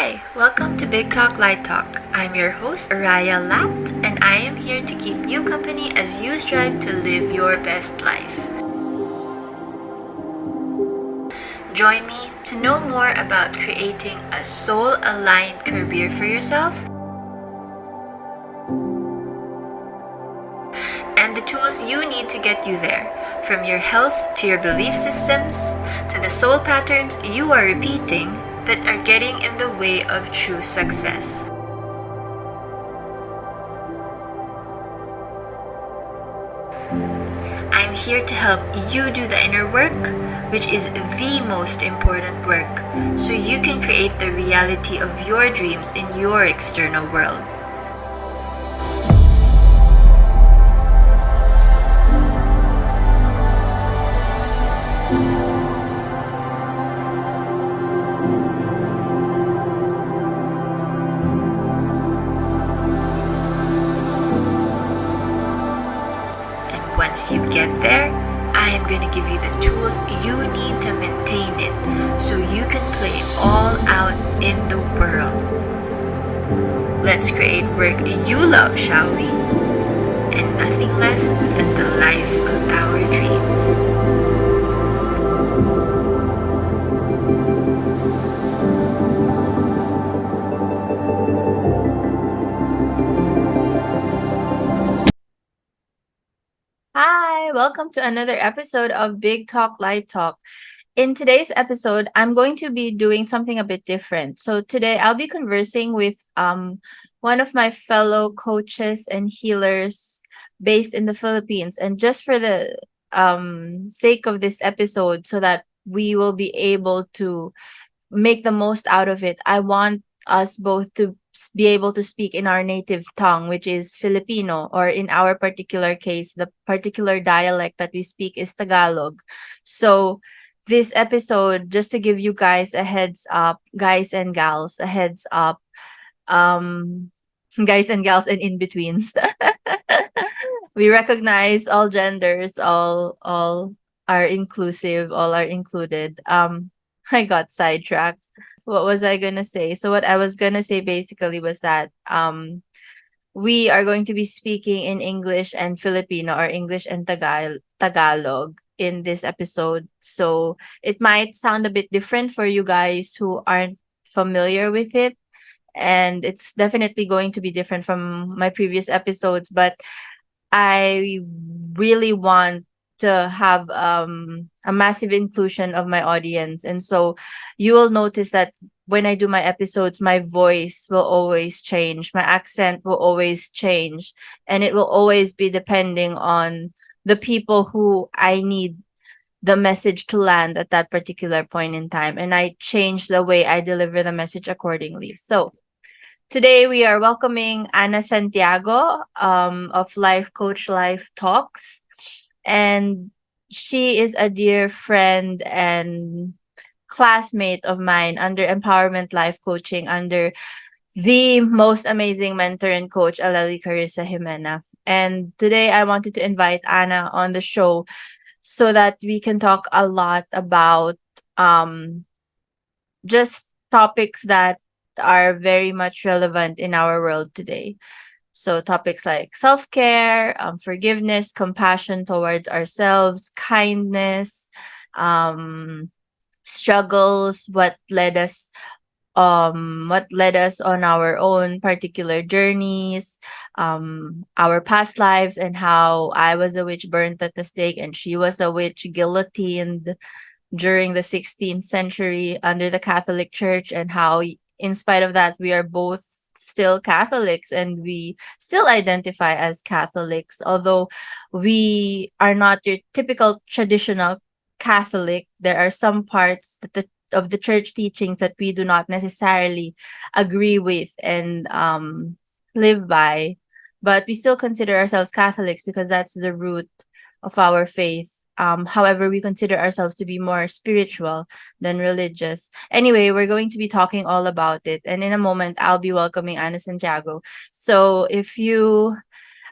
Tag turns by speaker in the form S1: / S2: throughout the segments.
S1: Hi, welcome to Big Talk Light Talk. I'm your host, Araya Lat, and I am here to keep you company as you strive to live your best life. Join me to know more about creating a soul-aligned career for yourself and the tools you need to get you there, from your health to your belief systems to the soul patterns you are repeating that are getting in the way of true success. I'm here to help you do the inner work, which is the most important work, so you can create the reality of your dreams in your external world. And once you get there, I am going to give you the tools you need to maintain it so you can play all out in the world. Let's create work you love, shall we? And nothing less than the life of our dreams. Hi, welcome to another episode of Big Talk Light Talk. In today's episode, I'm going to be doing something a bit different. So today I'll be conversing with one of my fellow coaches and healers based in the Philippines. And just for the sake of this episode, so that we will be able to make the most out of it, I want us both to be able to speak in our native tongue, which is Filipino, or in our particular case, the particular dialect that we speak is Tagalog. So this episode, just to give you guys a heads up, guys and gals, a heads up, um, guys and gals and in-betweens. We recognize all genders, all are inclusive, all are included. I got sidetracked. What was I gonna say? So what I was gonna say basically was that we are going to be speaking in English and Filipino, or English and Tagalog in this episode. So it might sound a bit different for you guys who aren't familiar with it. And it's definitely going to be different from my previous episodes, but I really want to have a massive inclusion of my audience. And so you will notice that when I do my episodes, my voice will always change, my accent will always change, and it will always be depending on the people who I need the message to land at that particular point in time. And I change the way I deliver the message accordingly. So today we are welcoming Ana Santiago of Life Coach Life Talks. And she is a dear friend and classmate of mine under Empowerment Life Coaching, under the most amazing mentor and coach, Aleli Carissa Jimena. And today I wanted to invite Ana on the show so that we can talk a lot about just topics that are very much relevant in our world today. So topics like self-care, forgiveness, compassion towards ourselves, kindness, struggles, what led us on our own particular journeys, our past lives, and how I was a witch burnt at the stake and she was a witch guillotined during the 16th century under the Catholic Church, and how, in spite of that, we are both still Catholics and we still identify as Catholics, although we are not your typical traditional Catholic. There are some parts of the church teachings that we do not necessarily agree with and live by, but we still consider ourselves Catholics because that's the root of our faith. However, we consider ourselves to be more spiritual than religious. Anyway, we're going to be talking all about it. And in a moment, I'll be welcoming Ana Santiago. So if you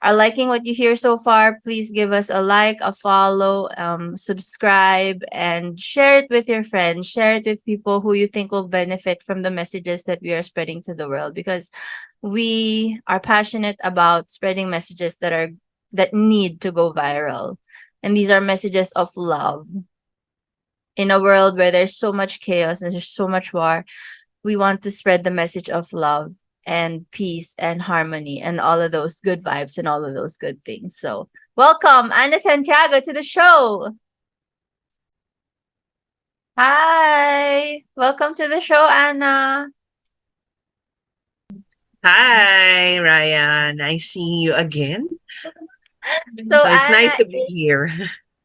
S1: are liking what you hear so far, please give us a like, a follow, subscribe, and share it with your friends. Share it with people who you think will benefit from the messages that we are spreading to the world, because we are passionate about spreading messages that need to go viral. And these are messages of love. In a world where there's so much chaos and there's so much war, we want to spread the message of love and peace and harmony and all of those good vibes and all of those good things. So, welcome, Ana Santiago, to the show. Hi. Welcome to the show, Ana.
S2: Hi, Ryan. I see you again.
S1: So,
S2: So it's
S1: Ana,
S2: nice to be here.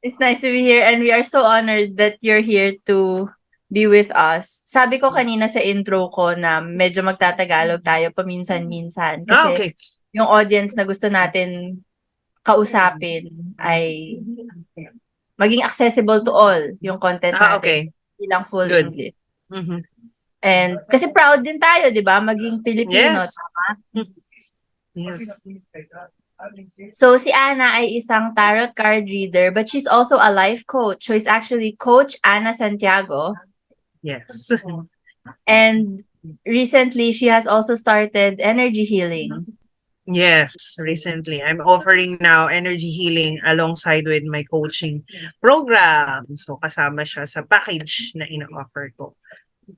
S1: it's nice to be here, and we are so honored that you're here to be with us. Sabi ko kanina sa intro ko na medyo magtatagalog tayo paminsan-minsan
S2: Ah,
S1: kasi
S2: okay.
S1: yung audience na gusto natin kausapin ay maging accessible to all yung content
S2: Ah,
S1: natin.
S2: okay.
S1: Hindi lang full
S2: Good.
S1: English.
S2: Mm-hmm.
S1: And kasi proud din tayo, 'di ba? Maging Pilipino,
S2: Yes.
S1: tama?
S2: Yes.
S1: So si Ana ay isang tarot card reader, but she's also a life coach. So it's actually Coach Ana Santiago.
S2: Yes.
S1: And recently she has also started energy healing.
S2: Yes. Recently, I'm offering now energy healing alongside with my coaching program. So kasama siya sa package na ina-offer ko.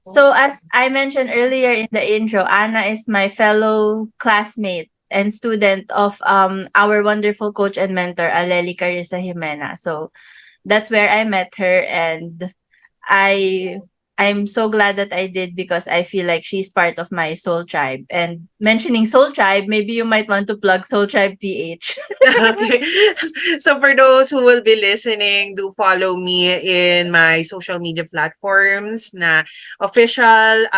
S1: So as I mentioned earlier in the intro, Ana is my fellow classmate and student of our wonderful coach and mentor, Aleli Carissa Jimena. So that's where I met her, and I I'm so glad that I did, because I feel like she's part of my soul tribe. And mentioning soul tribe, maybe you might want to plug Soul Tribe PH.
S2: Okay. So for those who will be listening, do follow me in my social media platforms na official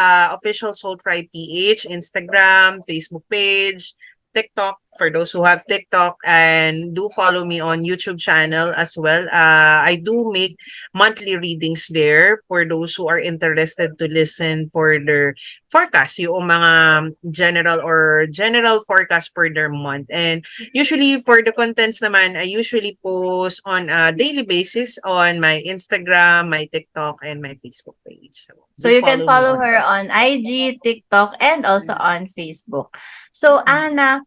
S2: Soultribe PH, Instagram, Facebook page, TikTok for those who have TikTok, and do follow me on YouTube channel as well. I do make monthly readings there for those who are interested to listen for their forecast, yung mga general forecast for their month. And usually, for the contents naman, I usually post on a daily basis on my Instagram, my TikTok, and my Facebook page.
S1: So
S2: Do
S1: you can
S2: follow me
S1: follow
S2: on
S1: her
S2: those.
S1: on IG, TikTok, and also on Facebook. So Ana,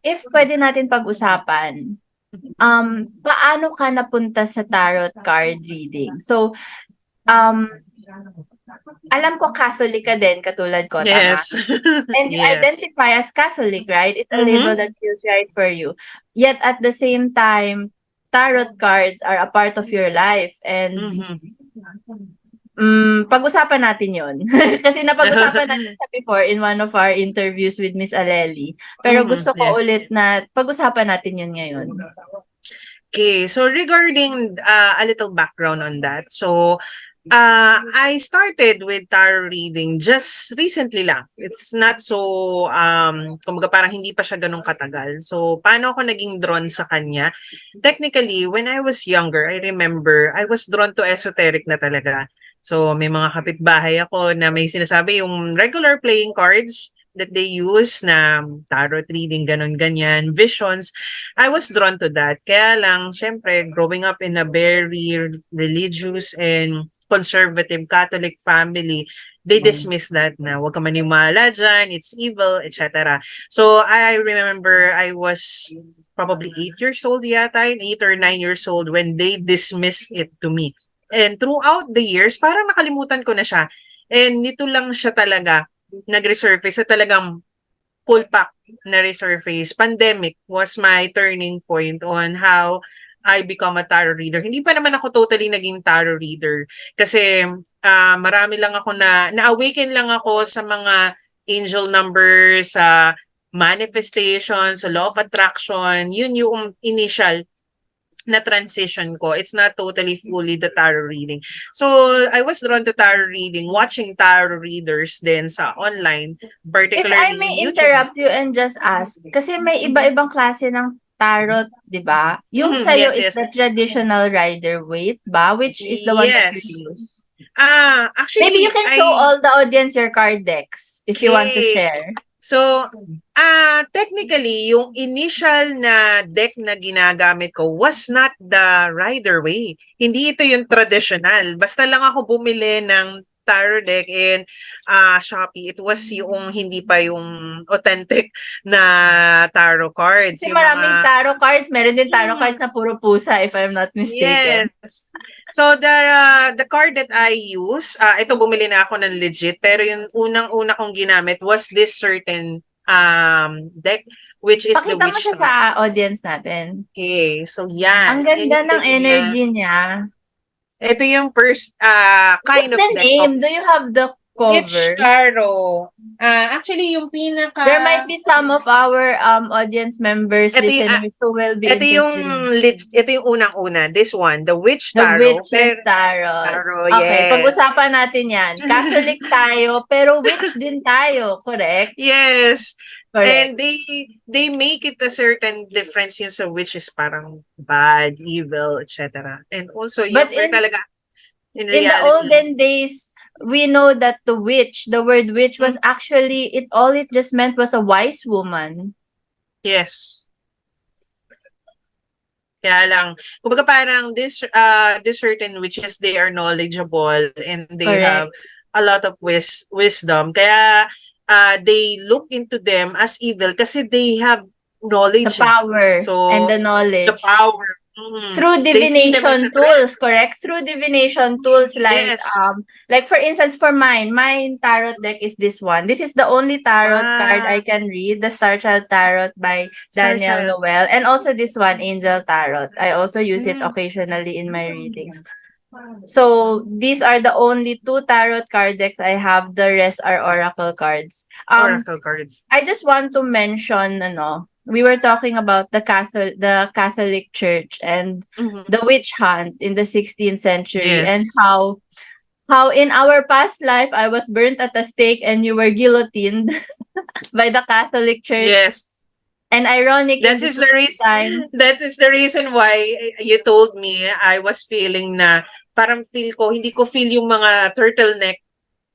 S1: if pwede natin pag-usapan, paano ka napunta sa tarot card reading? So, um, alam ko Catholic ka din, katulad ko, tama?
S2: Yes.
S1: And you
S2: Yes.
S1: identify as Catholic, right? It's a label
S2: Mm-hmm.
S1: that feels right for you. Yet at the same time, tarot cards are a part of your life. And
S2: Mm-hmm.
S1: pag-usapan natin yon. Kasi napag-usapan natin sa before in one of our interviews with Miss Aleli. Pero
S2: Mm-hmm.
S1: gusto ko
S2: Yes.
S1: ulit na pag-usapan natin yun ngayon.
S2: Okay, so regarding a little background on that. So, I started with tarot reading just recently lang. It's not so, kumbaga parang hindi pa siya ganun katagal. So, paano ako naging drawn sa kanya? Technically, when I was younger, I remember, I was drawn to esoteric na talaga. So, may mga kapitbahay ako na may sinasabi yung regular playing cards that they use na tarot reading, ganun, ganyan, visions. I was drawn to that. Kaya lang, syempre, growing up in a very religious and conservative Catholic family, they dismiss that na huwag ka maniwala dyan, it's evil, etc. So, I remember I was probably 8 years old yata, 8 or 9 years old when they dismissed it to me. And throughout the years, parang nakalimutan ko na siya. And nito lang siya talaga nag-resurface sa talagang full pack na resurface. Pandemic was my turning point on how I become a tarot reader. Hindi pa naman ako totally naging tarot reader kasi marami lang ako na-awaken lang ako sa mga angel numbers, sa manifestation, sa law of attraction. Yun yung initial na transition ko. It's not totally fully the tarot reading. So, I was drawn to tarot reading, watching tarot readers then sa online,
S1: If I
S2: particularly in
S1: may
S2: YouTube.
S1: interrupt you and just ask, kasi may iba-ibang klase ng tarot, di ba? Yung sa'yo
S2: Yes,
S1: is
S2: yes.
S1: the traditional Rider-Waite ba? Which is the one that you
S2: Yes.
S1: use? Maybe you
S2: Actually,
S1: can show all the audience your card decks if you want to
S2: okay.
S1: share.
S2: So, technically, yung initial na deck na ginagamit ko was not the Rider Way. Hindi ito yung traditional. Basta lang ako bumili ng tarot deck in Shopee. It was yung hindi pa yung authentic na tarot cards.
S1: Kasi
S2: Yung
S1: maraming
S2: mga,
S1: tarot cards, meron din tarot cards
S2: mm,
S1: na puro pusa if I'm not mistaken.
S2: yes. So the card that I use, ito bumili na ako ng legit, pero yung unang-una kong ginamit was this certain deck, which is the
S1: Pakita mo
S2: witch
S1: siya sa
S2: hunt.
S1: audience natin.
S2: Okay, so
S1: Ang
S2: yan. Yan
S1: ganda
S2: yung
S1: ng
S2: deck niya.
S1: energy niya.
S2: Ito yung first kind
S1: What's
S2: of
S1: the
S2: deck ko.
S1: name? Do you have the
S2: Witch
S1: cover?
S2: Tarot. Actually, yung pinaka...
S1: There might be some of our audience members,
S2: Ito yung,
S1: listeners who will be interested in
S2: ito yung unang-una. This one, the Witch
S1: the
S2: Tarot.
S1: Witches Tarot.
S2: Tarot,
S1: Okay,
S2: yes.
S1: pag-usapan natin yan. Catholic tayo, pero witch din tayo. Correct?
S2: Yes.
S1: Correct.
S2: And they make it a certain difference yun sa which is parang bad, evil, etc. And also yung
S1: But
S2: for talaga in
S1: in the
S2: reality.
S1: olden days, we know that the word witch was
S2: Hmm?
S1: actually, all it just meant was a wise woman.
S2: Yes. Kaya lang, kumbaga parang this certain witches, they are knowledgeable and they have
S1: Correct.
S2: a lot of wisdom. Kaya they look into them as evil kasi they have
S1: The
S2: knowledge.
S1: power and
S2: So,
S1: the
S2: the
S1: knowledge.
S2: power.
S1: Through
S2: They see them as a
S1: divination
S2: threat.
S1: tools, correct? Through divination tools
S2: Yes.
S1: like for instance for mine tarot deck is this one. This is the only tarot card I
S2: Wow.
S1: can read, the Star Child Tarot by
S2: Star
S1: Daniel
S2: Child.
S1: Noel, and also this one, Angel Tarot. I also use it
S2: Mm.
S1: occasionally in my readings. So these are the only two tarot card decks I have. The rest are oracle cards.
S2: Oracle cards.
S1: I just want to mention, we were talking about the Catholic Church and
S2: Mhm.
S1: the witch hunt in the 16th century, and
S2: Yes.
S1: how in our past life I was burnt at a stake and you were guillotined by the Catholic Church.
S2: Yes.
S1: And ironic in
S2: That
S1: the
S2: is the
S1: same
S2: reason
S1: time,
S2: that is the reason why you told me I was feeling na parang hindi ko feel yung mga turtleneck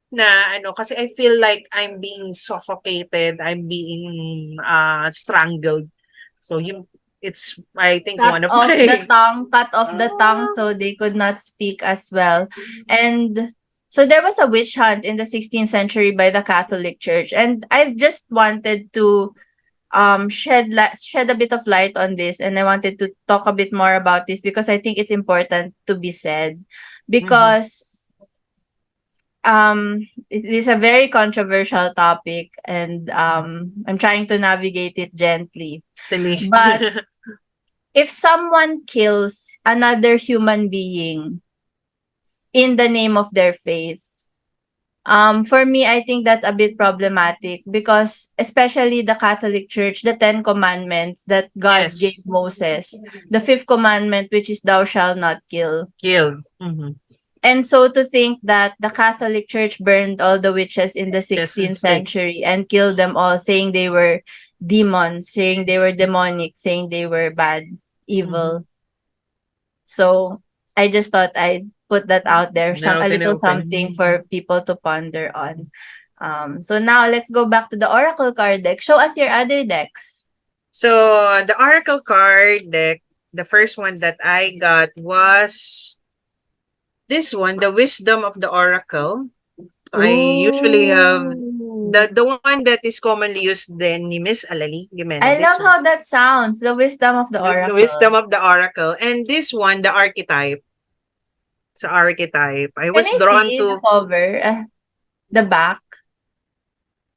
S2: na ano kasi I feel like I'm being suffocated, I'm being strangled. So yung it's I think
S1: cut
S2: one of
S1: off the
S2: my
S1: tongue, cut off the tongue so they could not speak as well. And so there was a witch hunt in the 16th century by the Catholic Church, and I just wanted to shed a bit of light on this, and I wanted to talk a bit more about this because I think it's important to be said,
S2: Mhm.
S1: because it is a very controversial topic, and I'm trying to navigate it gently.
S2: Actually.
S1: But if someone kills another human being in the name of their faith, for me, I think that's a bit problematic because especially the Catholic Church, the Ten Commandments that God gave
S2: Yes.
S1: Moses, the fifth commandment, which is thou shalt not kill.
S2: Killed. Mhm.
S1: And so to think that the Catholic Church burned all the witches in the
S2: Yes,
S1: 16th
S2: stake.
S1: century and killed them all, saying they were demons, saying they were demonic, saying they were bad,
S2: Mhm.
S1: evil. So I just thought I'd put that out there,
S2: Now
S1: a little something
S2: open.
S1: for people to ponder on. So now let's go back to the Oracle card deck. Show us your other decks.
S2: So the Oracle card deck, the first one that I got was this one, the Wisdom of the Oracle. I usually have
S1: Ooh.
S2: the one that is commonly used then ni Miss Alali Gimena.
S1: I
S2: This
S1: love
S2: one,
S1: how that sounds. The wisdom of the
S2: the Wisdom
S1: Oracle.
S2: of the Oracle, and this one, the Archetype. So Archetype, I
S1: Can
S2: was
S1: I
S2: drawn
S1: see the
S2: to
S1: cover? The back?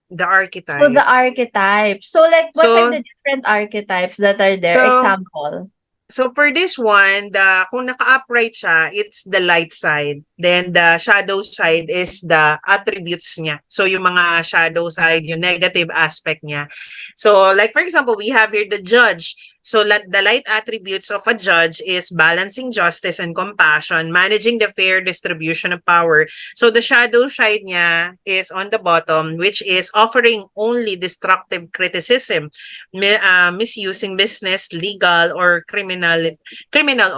S2: the
S1: So the
S2: Archetype.
S1: archetypes. So like what are
S2: So
S1: the different archetypes that are there?
S2: so
S1: Example.
S2: So for this one, kung naka-upright siya, it's the light side. Then the shadow side is the attributes niya. So yung mga shadow side, yung negative aspect niya. So like for example, we have here the judge. So the light attributes of a judge is balancing justice and compassion, managing the fair distribution of power. So the shadow side niya is on the bottom, which is offering only destructive criticism, misusing business, legal, or criminal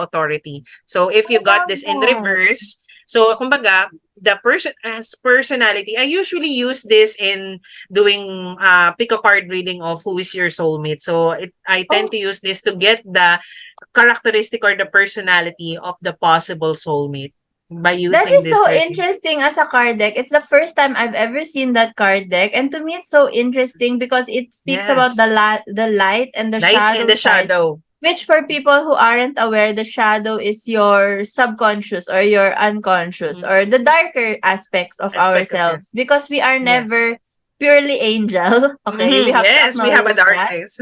S2: authority. So if
S1: I
S2: you got
S1: love
S2: this in
S1: that.
S2: reverse, so kumbaga, the person as personality. I usually use this in doing pick a card reading of who is your soulmate. So I tend
S1: Oh,
S2: to use this to get the characteristic or the personality of the possible soulmate by
S1: that
S2: using
S1: is
S2: this
S1: so
S2: reading.
S1: interesting as a card deck. It's the first time I've ever seen that card deck. And to me, it's so interesting because it speaks about
S2: Yes.
S1: the light and the
S2: Light and
S1: shadow
S2: the
S1: side.
S2: shadow.
S1: Which for people who aren't aware, the shadow is your subconscious or your unconscious
S2: Mhm.
S1: or the darker aspects of
S2: Aspect of your
S1: ourselves because we are
S2: yes.
S1: never purely angel. Okay, we have to
S2: Yes, we have a
S1: acknowledge that
S2: darkness.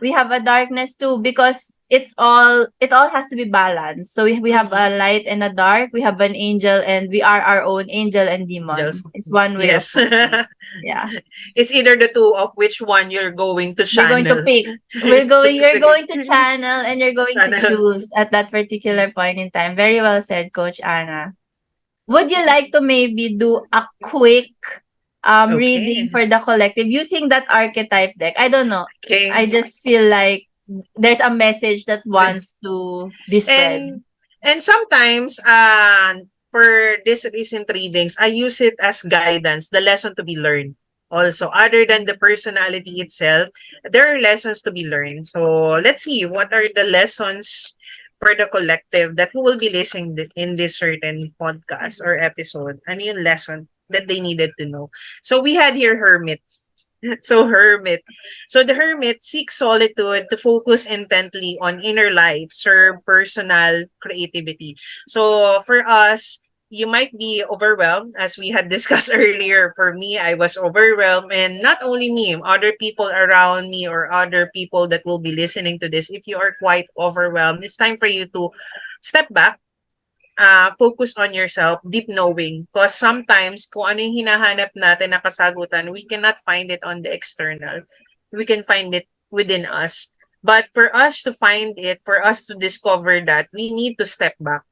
S1: we have a darkness too because it all has to be balanced. So we have
S2: Mhm.
S1: a light and a dark, we have an angel, and we are our own angel and demon.
S2: Yes.
S1: It's one way of
S2: Yes.
S1: putting it. Yeah.
S2: It's either the two of which one you're going to
S1: We're going to
S2: channel.
S1: pick. You're going to channel and you're going to
S2: Channel.
S1: choose at that particular point in time. Very well said, Coach Anna. Would you like to maybe do a quick reading
S2: Okay.
S1: for the collective using that archetype deck? I don't know. I
S2: Okay.
S1: just feel like there's a message that wants to be spread.
S2: And sometimes for this recent readings, I use it as guidance, the lesson to be learned. Also, other than the personality itself, there are lessons to be learned. So let's see what are the lessons for the collective that who will be listening in this certain podcast or episode. Ano yung lesson that they needed to know? So we had here Hermit. So hermit. So the hermit seeks solitude to focus intently on inner life, serve personal creativity. So for us, you might be overwhelmed as we had discussed earlier. For me, I was overwhelmed, and not only me, other people around me or other people that will be listening to this. If you are quite overwhelmed, it's time for you to step back, focus on yourself, deep knowing. Because sometimes, kung ano yung hinahanap natin na kasagutan, we cannot find it on the external. We can find it within us. But for us to find it, for us to discover that, we need to step back.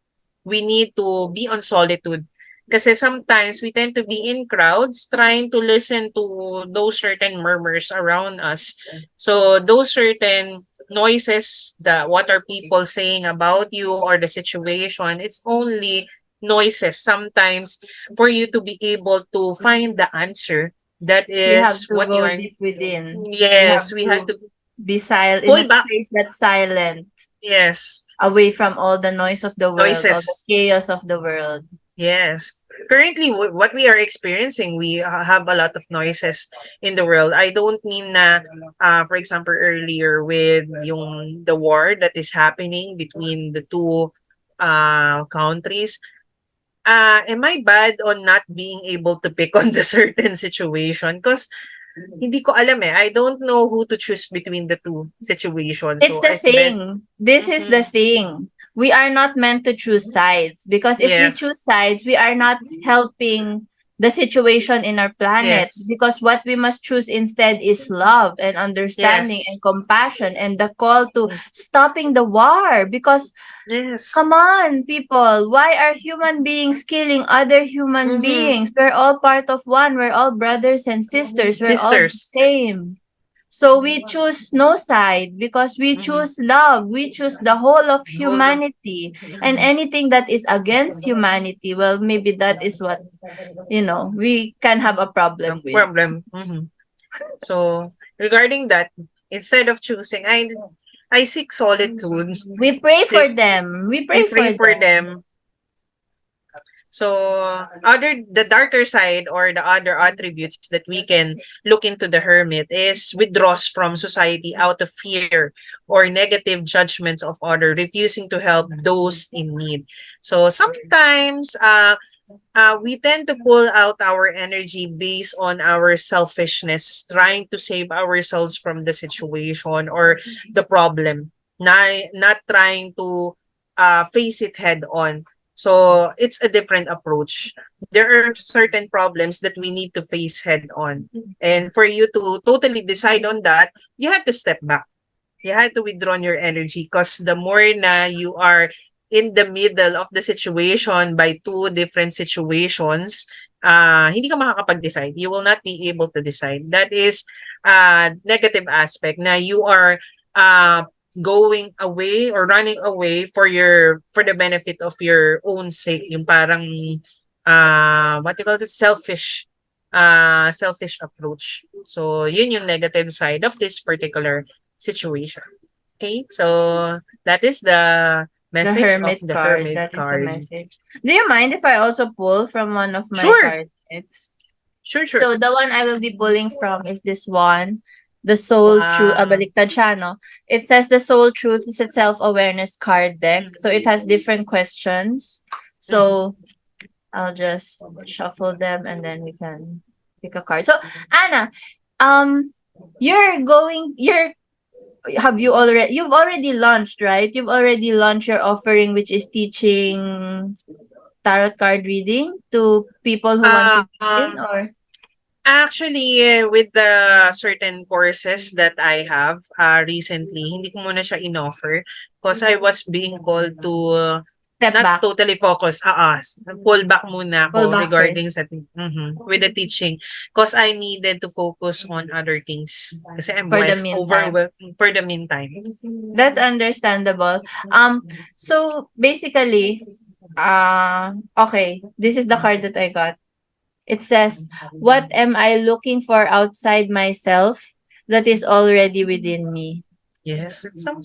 S2: We need to be on solitude. Kasi sometimes we tend to be in crowds trying to listen to those certain murmurs around us. So those certain noises, that what are people saying about you or the situation, it's only noises sometimes for you to be able to find the answer. That
S1: You have
S2: is
S1: to
S2: what you
S1: go
S2: are.
S1: deep within. You
S2: Yes,
S1: have
S2: we had
S1: to
S2: to
S1: be silent in a
S2: pull back.
S1: space that's silent,
S2: Yes,
S1: away from all the noise of the world, all the
S2: noises.
S1: chaos of the world.
S2: Yes. Currently, what we are experiencing, we have a lot of noises in the world. I don't mean na, for example, earlier with yung the war that is happening between the two countries. Am I bad on not being able to pick on the certain situation? Because hindi ko alam eh. I don't know who to choose between the two situations.
S1: It's
S2: So
S1: the
S2: it's best.
S1: thing. This is
S2: Mhm.
S1: the thing. We are not meant to choose sides because if we
S2: Yes.
S1: choose sides, we are not helping the situation in our planet
S2: Yes.
S1: because what we must choose instead is love and understanding and
S2: Yes.
S1: compassion and the call to stopping the war because
S2: Yes.
S1: come on, people. Why are human beings killing other human
S2: Mm-hmm.
S1: beings? We're all part of one. We're all brothers and sisters. We're all the
S2: Sisters.
S1: same. So we choose no side because we
S2: Mm-hmm.
S1: choose love. We choose the whole of
S2: Hold on.
S1: humanity. And anything that is against humanity, well, maybe that is what, we can have a
S2: The
S1: problem with.
S2: problem. So regarding that, instead of choosing, I seek solitude.
S1: We pray for
S2: Seek,
S1: them. We
S2: we
S1: pray for
S2: pray for
S1: them.
S2: them. So other the darker side or the other attributes that we can look into the hermit is withdraws from society out of fear or negative judgments of other, refusing to help those in need. So sometimes we tend to pull out our energy based on our selfishness, trying to save ourselves from the situation or the problem, not trying to face it head on. So it's a different approach. There are certain problems that we need to face head on. And for you to totally decide on that, you have to step back. You have to withdraw your energy because the more na you are in the middle of the situation by two different situations, hindi ka makakapag-decide. You will not be able to decide. That is negative aspect na you are uh, going away or running away for the benefit of your own sake. Yung parang what you call it, selfish approach. So yun yung negative side of this particular situation. Okay, so that is the
S1: The
S2: message of
S1: hermit
S2: the
S1: card.
S2: hermit
S1: That is the
S2: card.
S1: message. Do you mind if I also pull from one of my
S2: Sure,
S1: card decks?
S2: sure.
S1: So the one I will be pulling from is this one. The soul truth,
S2: Wow.
S1: baliktad siya, no? It says the soul truth is a self-awareness card deck. So it
S2: Mhm,
S1: has different questions.
S2: mhm.
S1: So I'll just shuffle them and then we can pick a card. So Anna, um, you're you've already launched, right? You've already launched your offering, which is teaching tarot card reading to people who want to begin,
S2: Um,
S1: or
S2: Actually, with the certain courses that I have recently, hindi ko muna siya in-offer because I was being called to
S1: step
S2: not
S1: back,
S2: totally focus, pull back muna
S1: pull
S2: ako
S1: back
S2: regarding
S1: first
S2: sa with the teaching because I needed to focus on other things kasi I'm
S1: for the
S2: was
S1: meantime.
S2: overwhelmed for the meantime.
S1: That's understandable. So basically, okay, this is the card that I got. It says, "What am I looking for outside myself that is already within me?"
S2: Yes, it's some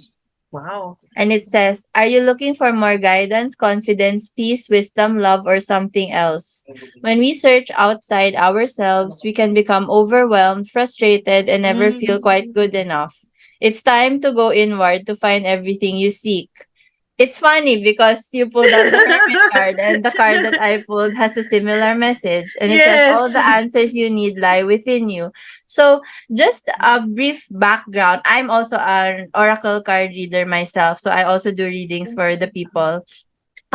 S2: wow.
S1: And it says, "Are you looking for more guidance, confidence, peace, wisdom, love, or something else?" When we search outside ourselves, we can become overwhelmed, frustrated, and never feel quite
S2: Mm.
S1: good enough. It's time to go inward to find everything you seek. It's funny because you pulled out the hermit card, and the card that I pulled has a similar message, and it says all
S2: Yes.
S1: the answers you need lie within you. So just a brief background, I'm also an oracle card reader myself, so I also do readings for the people.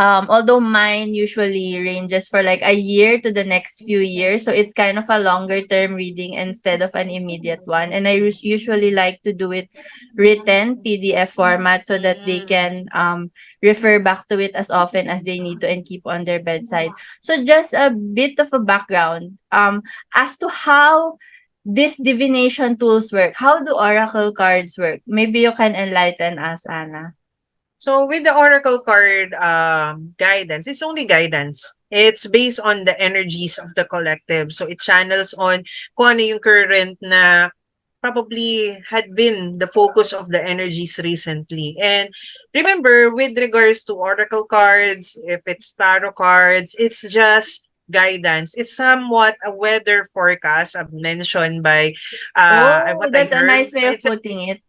S1: Although mine usually ranges for like a year to the next few years, so it's kind of a longer term reading instead of an immediate one. And I usually like to do it written PDF format so that they
S2: Mm.
S1: can refer back to it as often as they need to and keep on their bedside. So just a bit of a background as to how these divination tools work. How do oracle cards work? Maybe you can enlighten us, Anna.
S2: So with the oracle card guidance, it's only guidance. It's based on the energies of the collective. So it channels on kung ano yung current na probably had been the focus of the energies recently. And remember, with regards to oracle cards, if it's tarot cards, it's just guidance. It's somewhat a weather forecast mentioned by
S1: Oh,
S2: what I
S1: that's a
S2: heard.
S1: nice way of putting it.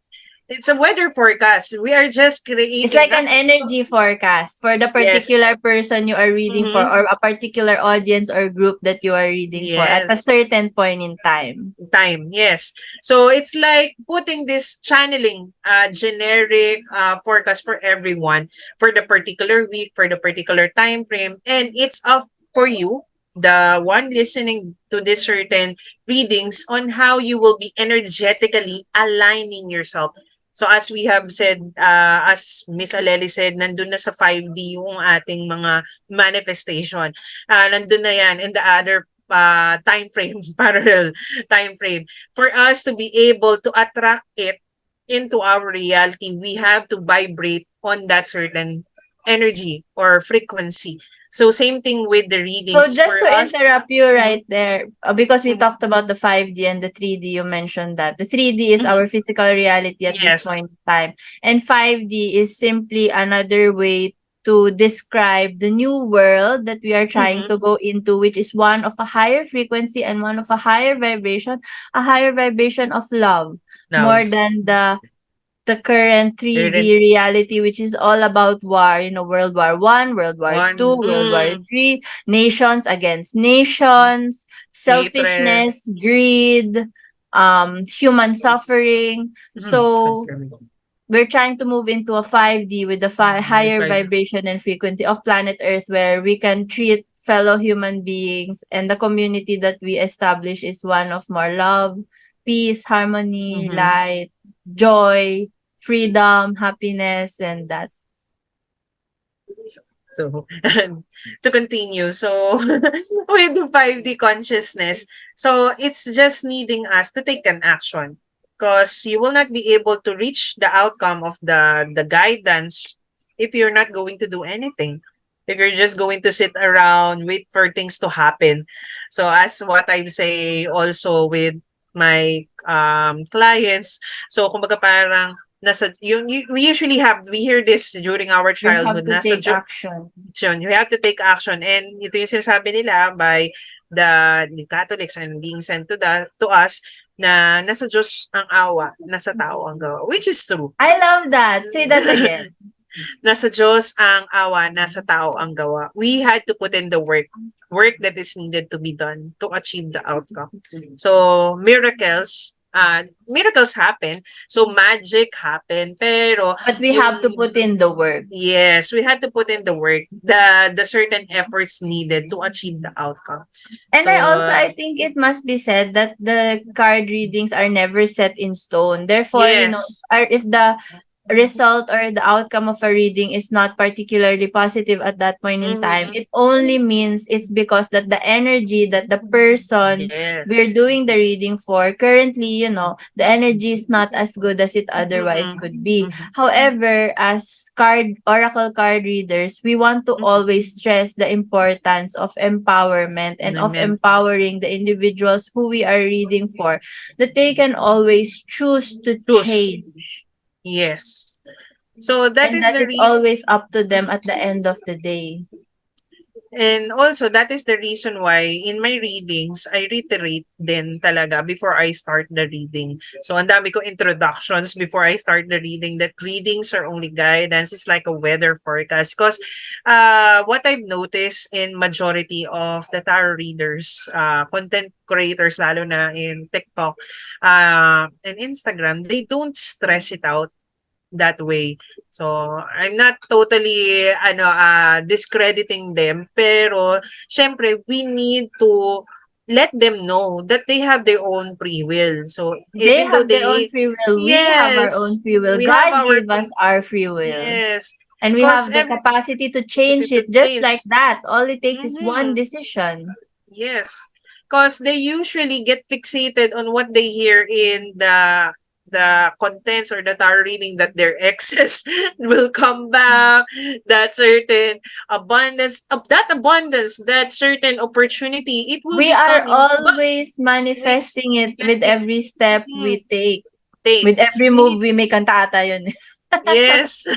S2: It's a weather forecast. We are just
S1: It's
S2: creating
S1: like an energy forecast for the
S2: yes.
S1: particular person you are reading for,
S2: Mhm.
S1: or a particular audience or group that you are reading for at a
S2: Yes.
S1: certain point in time.
S2: Time, yes. So it's like putting this channeling generic forecast for everyone for the particular week, for the particular time frame, and it's up for you, the one listening to this certain readings, on how you will be energetically aligning yourself. So as we have said, as Miss Aleli said, nandun na sa 5D yung ating mga manifestation. Nandun na yan in the other time frame, parallel time frame. For us to be able to attract it into our reality, we have to vibrate on that certain energy or frequency. So same thing with the
S1: So
S2: readings
S1: just
S2: for
S1: to
S2: us.
S1: interrupt you
S2: Mhm,
S1: right there, because we
S2: mhm,
S1: talked about the 5D and the 3D, you mentioned that. The 3D is
S2: mhm.
S1: our physical reality at this
S2: Yes.
S1: point in time. And 5D is simply another way to describe the new world that we are trying
S2: Mhm.
S1: to go into, which is one of a higher frequency and one of a higher vibration of love, more
S2: Love.
S1: than the current
S2: Current
S1: 3D reality, which is all about war, World War One, World War
S2: one.
S1: Two, World War Three, nations against nations,
S2: Hatred.
S1: selfishness, greed, human suffering. So
S2: Confirming.
S1: we're trying to move into a 5D with the higher
S2: Five.
S1: vibration and frequency of planet Earth, where we can treat fellow human beings, and the community that we establish is one of more love, peace, harmony,
S2: Mhm.
S1: light, joy, freedom, happiness, and that.
S2: So, to continue, so with the 5D consciousness, so it's just needing us to take an action because you will not be able to reach the outcome of the guidance if you're not going to do anything. if you're just going to sit around, wait for things to happen. So as what I say also with my clients, so kumbaga parang we usually we hear this during our
S1: You have
S2: childhood,
S1: to take action.
S2: you have to take action, and ito yung sinasabi nila by the Catholics and being sent to us na nasa Diyos ang awa, nasa tao ang gawa, which is true.
S1: I love that. Say that again.
S2: Nasa Diyos ang awa, nasa tao ang gawa. We had to put in the work that is needed to be done to achieve the outcome. So, miracles happen. So, magic happen. Pero,
S1: But we
S2: yung,
S1: have to put in the work.
S2: yes, we had to put in the work, the certain efforts needed to achieve the outcome.
S1: And
S2: So,
S1: I think it must be said that the card readings are never set in stone. Therefore,
S2: yes.
S1: if the result or the outcome of a reading is not particularly positive at that point in time,
S2: Mhm.
S1: it only means it's because that the energy that the person we're
S2: Yes.
S1: doing the reading for currently, the energy is not as good as it otherwise
S2: Mhm.
S1: could be.
S2: Mhm.
S1: However, as oracle card readers, we want to
S2: Mhm.
S1: always stress the importance of empowerment and of
S2: Amen.
S1: empowering the individuals who we are reading for, that they can always choose to
S2: Choose.
S1: change,
S2: Yes. So that
S1: and
S2: is
S1: that
S2: the
S1: it's
S2: reason.
S1: always up to them at the end of the day.
S2: And also, that is the reason why in my readings, I reiterate din talaga before I start the reading. So, ang dami ko introductions before I start the reading, that readings are only guidance. It's like a weather forecast. Because what I've noticed in majority of the tarot readers, content creators, lalo na in TikTok and Instagram, they don't stress it out that way. So, I'm not totally discrediting them, pero syempre we need to let them know that they have their own free will. So,
S1: They
S2: even though
S1: have their own
S2: they
S1: free will. We have our own
S2: yes,
S1: free will.
S2: we have
S1: God
S2: our
S1: gave us our free will.
S2: yes,
S1: And we
S2: cause
S1: have the
S2: every
S1: capacity to
S2: city
S1: change
S2: to
S1: it just
S2: change.
S1: like that. All it takes is one
S2: Mhm.
S1: decision.
S2: Yes, because they usually get fixated on what they hear in the contents or the tarot reading, that their exes will come back, that certain abundance, that certain opportunity, it will
S1: We
S2: be
S1: are
S2: coming, but
S1: always
S2: ways
S1: manifesting it with
S2: investing.
S1: every step
S2: Mhm.
S1: we take.
S2: Take.
S1: With every
S2: We
S1: move
S2: need
S1: we make. Kanta ata yun.
S2: Yes.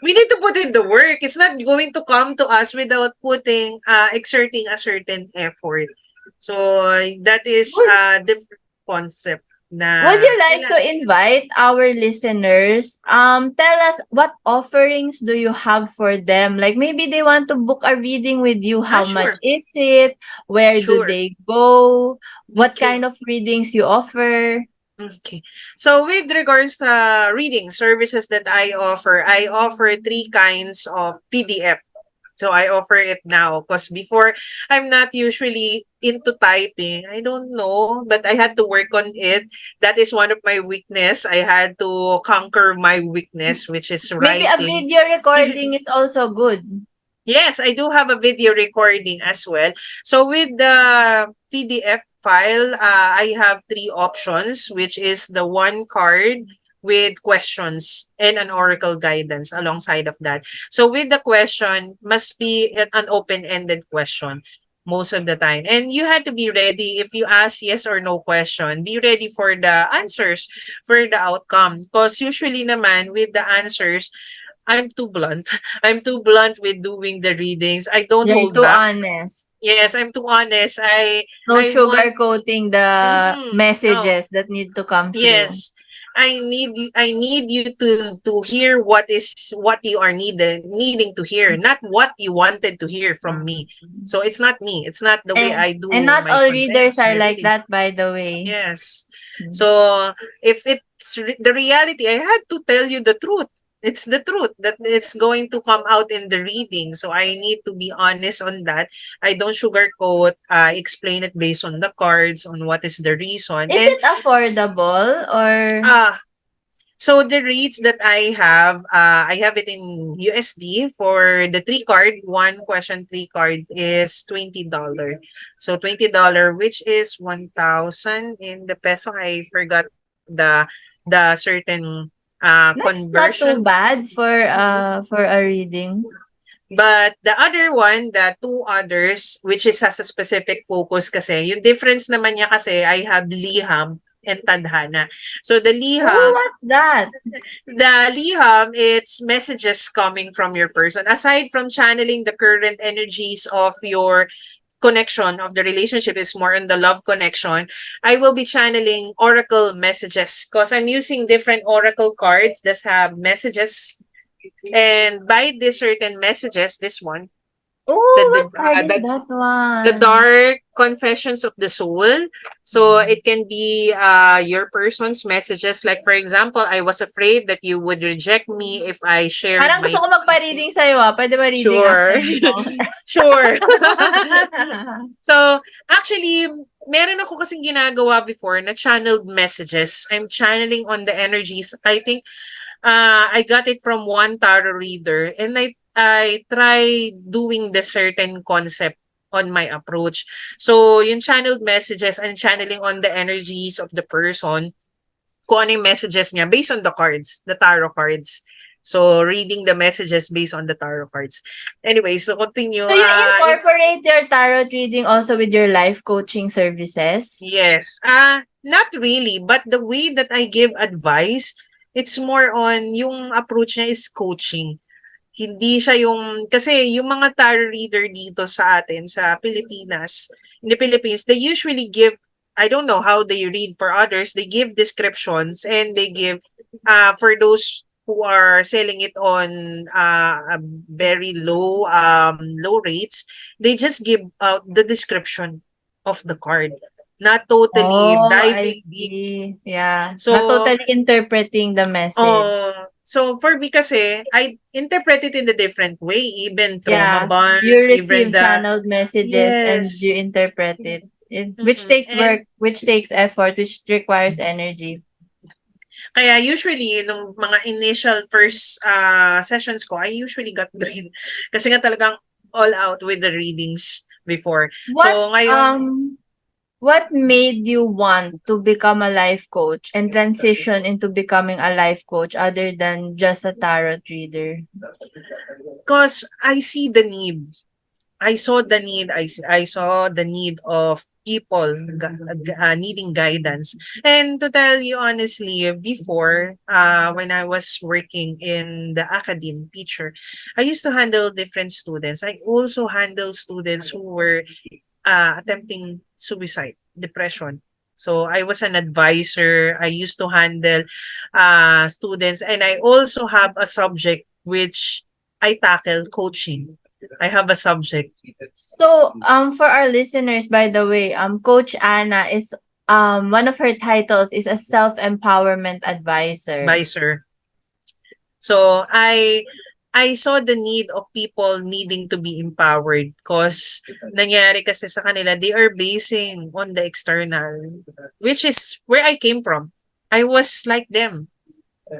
S2: We need to put in the work. It's not going to come to us without exerting a certain effort. So, that is
S1: Would
S2: a different concept
S1: Would
S2: na
S1: you like to invite our listeners? Tell us what offerings do you have for them? Like maybe they want to book a reading with you. How much
S2: sure.
S1: is it? Where do
S2: Sure.
S1: they go? What
S2: Okay.
S1: kind of readings you offer?
S2: Okay. So with regards sa reading services that I offer three kinds of PDF. So I offer it now because before I'm not usually into typing. I don't know, but I had to work on it. That is one of my weakness. I had to conquer my weakness, which is
S1: Maybe a
S2: writing.
S1: video recording is also good.
S2: Yes, I do have a video recording as well. So with the PDF file, I have three options, which is the one card with questions and an oracle guidance alongside of that. So with the question, must be an open-ended question most of the time. And you had to be ready if you ask yes or no question, be ready for the answers for the outcome. Because usually naman with the answers, I'm too blunt. I'm too blunt with doing the readings. I don't
S1: You're
S2: hold
S1: too
S2: back.
S1: honest.
S2: Yes, I'm too honest.
S1: No
S2: I want
S1: sugarcoating the
S2: no.
S1: messages that need to come through.
S2: Yes. I need you to hear what you are needing to hear, not what you wanted to hear from me. So it's not me. It's not the way
S1: And
S2: I
S1: and
S2: do
S1: not
S2: my
S1: all readers
S2: contents,
S1: are
S2: my
S1: like
S2: readings.
S1: that, by the way.
S2: Yes.
S1: Mm.
S2: So if it's the reality, I had to tell you the truth. It's the truth that it's going to come out in the reading. So I need to be honest on that. I don't sugarcoat. I explain it based on the cards, on what is the reason.
S1: Is
S2: And
S1: it affordable or
S2: uh so the rates that I have it in USD for the three card. One question three card is $20. So $20, which is 1,000 in the peso. I forgot the certain
S1: that's not too
S2: conversion.
S1: bad
S2: Mhm.
S1: for a reading?
S2: But the other one, the two others, which is has a specific focus kasi, yung difference naman niya kasi, I have liham and tadhana. So
S1: Oh, what's that?
S2: the liham, it's messages coming from your person. Aside from channeling the current energies of your connection of the relationship is more on the love connection, I will be channeling oracle messages because I'm using different oracle cards that have messages. And by these certain messages, this one, the
S1: Oh,
S2: the
S1: what card
S2: uh,
S1: is
S2: the,
S1: that
S2: the
S1: one?
S2: dark confessions of the soul. So it can be your person's messages. Like for example, I was afraid that you would reject me if I shared
S1: Parang
S2: my
S1: gusto ko
S2: feelings.
S1: magpa-reading sa'yo, ah. Puwede ba reading after
S2: Sure.
S1: nito?
S2: Sure. So, actually, meron ako kasing ginagawa before na channeled messages. I'm channeling on the energies. I think I got it from one tarot reader and I try doing the certain concept on my approach. So, yung channeled messages and channeling on the energies of the person, kung ano yung messages niya based on the cards, the tarot cards. So, reading the messages based on the tarot cards. Anyway, so continue.
S1: So you incorporate your tarot reading also with your life coaching services?
S2: Yes. Not really, but the way that I give advice, it's more on yung approach niya is coaching. Hindi siya yung kasi yung mga tarot reader dito sa atin sa Pilipinas, in the Philippines, they usually give I don't know how they read for others, they give descriptions and they give for those who are selling it on a very low rates, they just give out the description of the card, not totally
S1: Oh, I
S2: diving deep.
S1: see. Yeah. Not
S2: So
S1: totally interpreting the message.
S2: so for me kasi, I interpret it in a different way, even trauma
S1: Yeah.
S2: bond,
S1: You
S2: even
S1: receive
S2: the
S1: channeled messages and you
S2: yes.
S1: interpret it. Which
S2: Mm-mm.
S1: takes
S2: And
S1: work, which takes effort, which requires energy.
S2: kaya usually nung mga initial first sessions ko, I usually got drained kasi nga talagang all out with the readings before.
S1: What
S2: So ngayon,
S1: um what made you want to become a life coach and transition into becoming a life coach other than just a tarot reader?
S2: because I see the need. I saw the need. I saw the need of people needing guidance. And to tell you honestly, before, when I was working in the academe teacher, I used to handle different students. I also handle students who were attempting suicide, depression. So I was an advisor. I used to handle students, and I also have a subject which I tackle coaching. I have a subject
S1: So, for our listeners, by the way, Coach Ana is one of her titles is a self-empowerment advisor.
S2: advisor. So I saw the need of people needing to be empowered because nangyari kasi sa kanila, they are basing on the external, which is where I came from. I was like them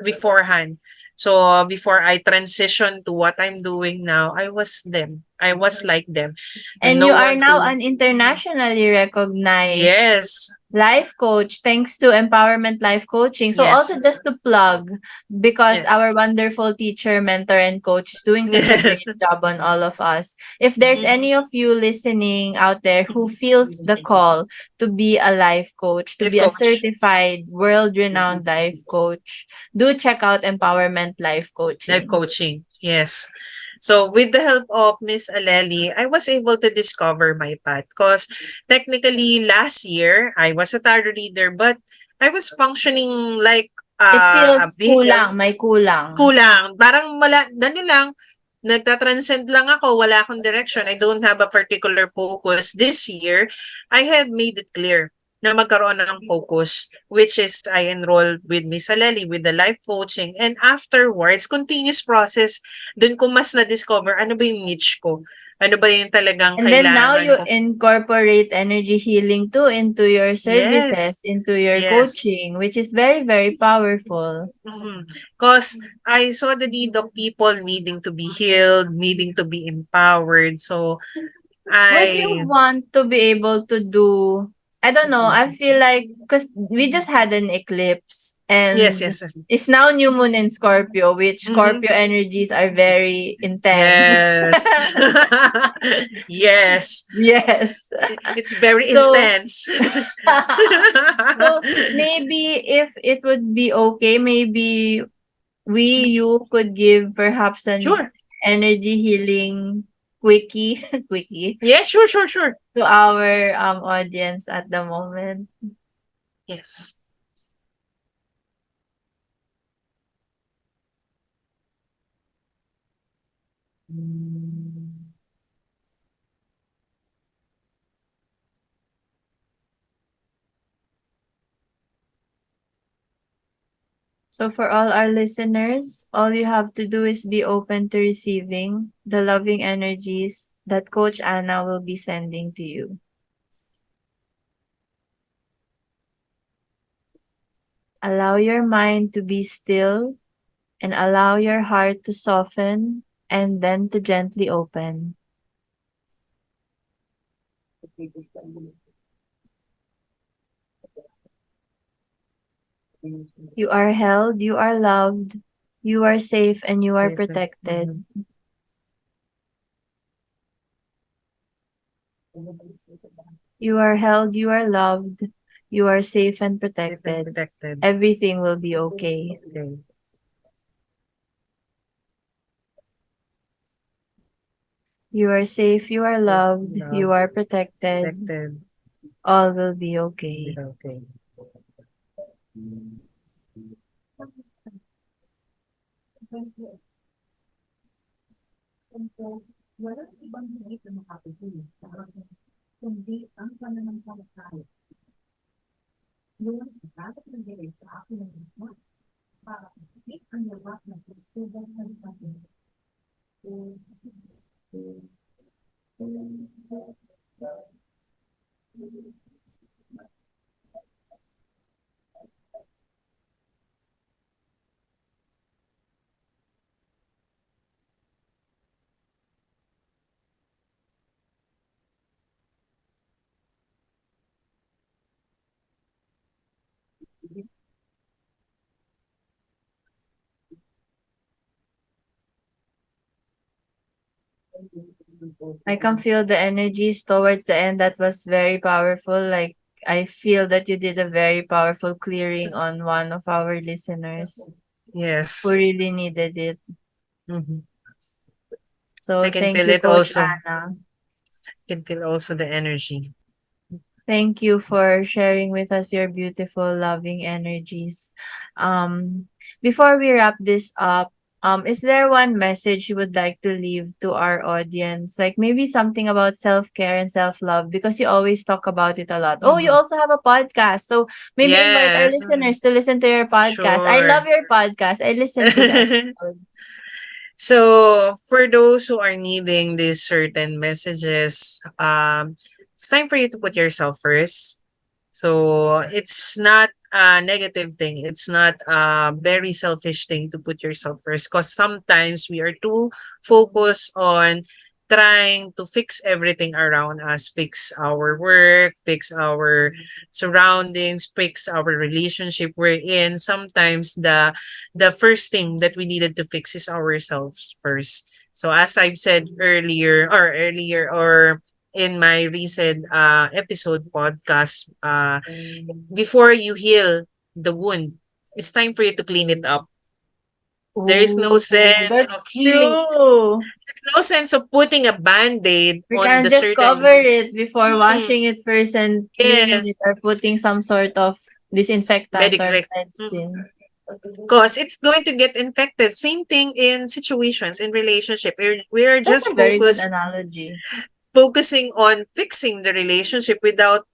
S2: beforehand. So before I transitioned to what I'm doing now, I was them. I was like them.
S1: And
S2: No
S1: you are
S2: one
S1: now
S2: to
S1: an internationally recognized
S2: yes.
S1: life coach thanks to empowerment life coaching. So
S2: Yes.
S1: also just to plug, because
S2: Yes.
S1: our wonderful teacher, mentor, and coach is doing such a
S2: Yes.
S1: great job on all of us. If there's
S2: Mhm.
S1: any of you listening out there who feels the call to be a life coach, to
S2: Life
S1: be a
S2: coach.
S1: certified world-renowned life coach, do check out Empowerment Life
S2: Life
S1: Coaching.
S2: coaching. Yes. So with the help of Miss Aleli, I was able to discover my path because technically last year I was a tarot reader, but I was functioning like
S1: It
S2: a
S1: feels
S2: vehicle.
S1: kulang, may kulang.
S2: Kulang. Parang wala, ganun lang. Nagtatranscend lang ako. Wala akong direction. I don't have a particular focus. This year, I had made it clear na magkaroon ng focus, which is I enrolled with Miss Aleli with the life coaching. And afterwards, continuous process, dun ko mas na-discover ano ba yung niche ko. Ano ba yung talagang
S1: And then now
S2: kailangan
S1: you
S2: ko.
S1: incorporate energy healing too into your
S2: Yes.
S1: services, into your
S2: Yes.
S1: coaching, which is very, very powerful.
S2: Because I saw the need of people needing to be healed, needing to be empowered. So
S1: Would you
S2: I
S1: want to be able to do I don't know. I feel like because we just had an eclipse
S2: Yes,
S1: and
S2: yes.
S1: it's now new moon in Scorpio, which
S2: Mm-hmm.
S1: Scorpio energies are very intense.
S2: Yes. Yes.
S1: Yes.
S2: It's very
S1: So
S2: intense.
S1: so maybe if it would be okay, maybe you could give perhaps an
S2: Sure.
S1: energy healing quickie quickie
S2: Yeah, sure, sure, sure.
S1: to our audience at the moment.
S2: Yes.
S1: So for all our listeners, all you have to do is be open to receiving the loving energies that Coach Anna will be sending to you. Allow your mind to be still and allow your heart to soften and then to gently open. You are held, you are loved, you are safe, and you are protected. You are held, you are loved, you are safe and
S2: Safe and
S1: protected.
S2: protected.
S1: Everything will be okay.
S2: Okay.
S1: You are safe, you are loved,
S2: Love,
S1: you are protected.
S2: protected.
S1: All will be okay.
S2: Okay.
S1: I can feel the energies towards the end that was very powerful. Like, I feel that you did a very powerful clearing on one of our listeners who
S2: Yes.
S1: really needed it.
S2: Mhm. I
S1: So
S2: can
S1: thank
S2: feel
S1: you,
S2: it
S1: Coach
S2: also.
S1: Anna.
S2: Can feel also the energy.
S1: Thank you for sharing with us your beautiful, loving energies. Um, Before we wrap this up, is there one message you would like to leave to our audience? Like maybe something about self-care and self-love because you always talk about it a lot. Oh, you
S2: Mhm.
S1: also have a podcast. So maybe invite our
S2: Yes.
S1: listeners to listen to your podcast. I love
S2: Sure.
S1: your podcast. I listen to the episodes.
S2: So, for those who are needing these certain messages, it's time for you to put yourself first. So, it's not a negative thing. It's not a very selfish thing to put yourself first because sometimes we are too focused on trying to fix everything around us, fix our work, fix our surroundings, fix our relationship we're in. Sometimes the first thing that we needed to fix is ourselves first. So as I've said earlier or in my recent episode podcast, before you heal the wound, it's time for you to clean it up. There is no
S1: Oh,
S2: sense of
S1: that's
S2: healing.
S1: true.
S2: There's no sense of putting a band-aid
S1: We
S2: on
S1: can
S2: the
S1: just
S2: certain
S1: cover it before
S2: mm,
S1: washing it first and cleaning it
S2: yes,
S1: or putting some sort of disinfectant or
S2: medical
S1: medicine.
S2: because it's going to get infected. Same thing in situations in relationship. We're
S1: That's
S2: just
S1: a very good analogy.
S2: focusing on fixing the relationship without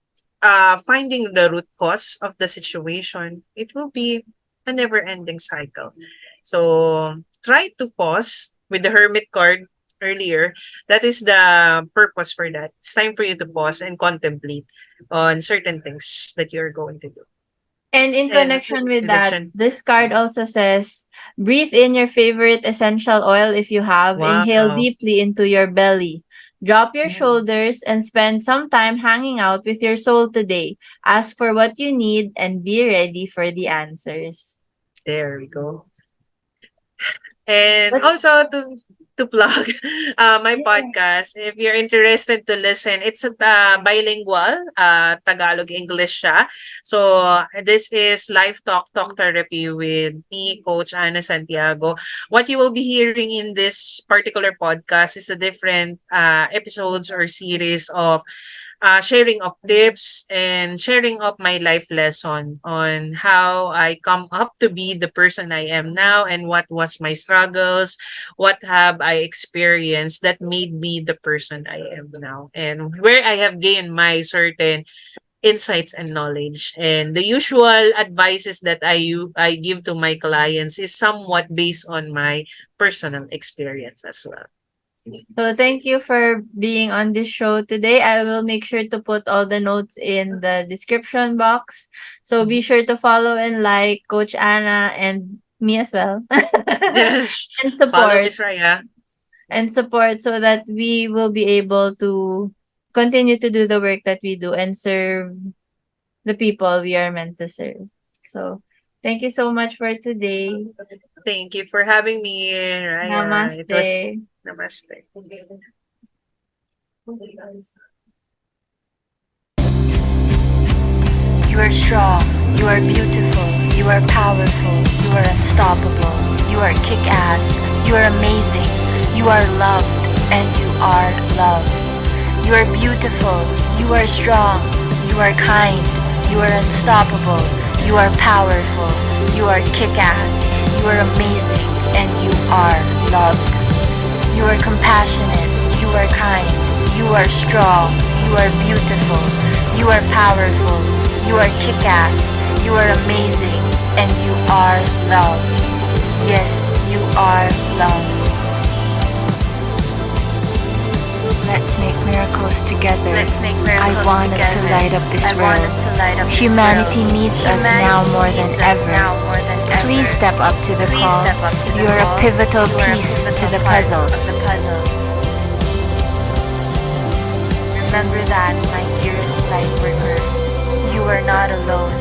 S2: finding the root cause of the situation. It will be a never-ending cycle. So try to pause with the hermit card earlier. That is the purpose for that. It's time for you to pause and contemplate on certain things that you're going to do.
S1: And in
S2: And
S1: connection with that,
S2: reduction.
S1: this card also says, breathe in your favorite essential oil if you have. Inhale
S2: Wow.
S1: deeply into your belly. Drop your
S2: Mhm.
S1: shoulders and spend some time hanging out with your soul today. Ask for what you need and be ready for the answers.
S2: There we go. And
S1: What's
S2: also to plug my
S1: yeah.
S2: podcast. If you're interested to listen, it's bilingual, Tagalog English siya. So this is live talk therapy with me, Coach Ana Santiago. What you will be hearing in this particular podcast is a different episodes or series of sharing of tips and sharing of my life lesson on how I come up to be the person I am now and what was my struggles, what have I experienced that made me the person I am now, and where I have gained my certain insights and knowledge. And the usual advices that I give to my clients is somewhat based on my personal experience as well.
S1: So thank you for being on this show today. I will make sure to put all the notes in the description box. So be
S2: Mhm.
S1: sure to follow and like Coach Anna and me as well.
S2: Yes.
S1: and
S2: Follow
S1: support
S2: Miss Raya.
S1: so that we will be able to continue to do the work that we do and serve the people we are meant to serve. So thank you so much for today.
S2: Thank you for having me, Raya. It
S1: Namaste.
S2: was namaste.
S3: You are strong, you are beautiful, you are powerful, you are unstoppable, you are kick ass, you are amazing, you are loved, and you are loved. You are beautiful, you are strong, you are kind, you are unstoppable, you are powerful, you are kick ass, you are amazing, and you are loved. You are compassionate, you are kind, you are strong, you are beautiful, you are powerful, you are kick-ass, you are amazing, and you are loved. Yes, you are loved. Let's make miracles together.
S4: Let's make
S3: I
S4: miracles
S3: want us to
S4: together.
S3: light up this
S4: I want
S3: world.
S4: us to light up this
S3: Humanity
S4: world.
S3: needs us
S4: Humanity
S3: now more than
S4: needs us
S3: ever.
S4: now more than ever.
S3: Please step up to the
S4: Please
S3: call.
S4: step up to the
S3: You are a
S4: call.
S3: pivotal
S4: You are a
S3: piece to
S4: pivotal
S3: the
S4: part
S3: puzzle.
S4: of the puzzle. Remember that, my dearest light workers, you are not alone.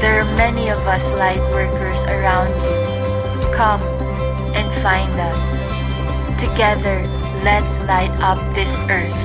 S4: There are many of us light workers around you. Come and find us. Together, let's light up this earth.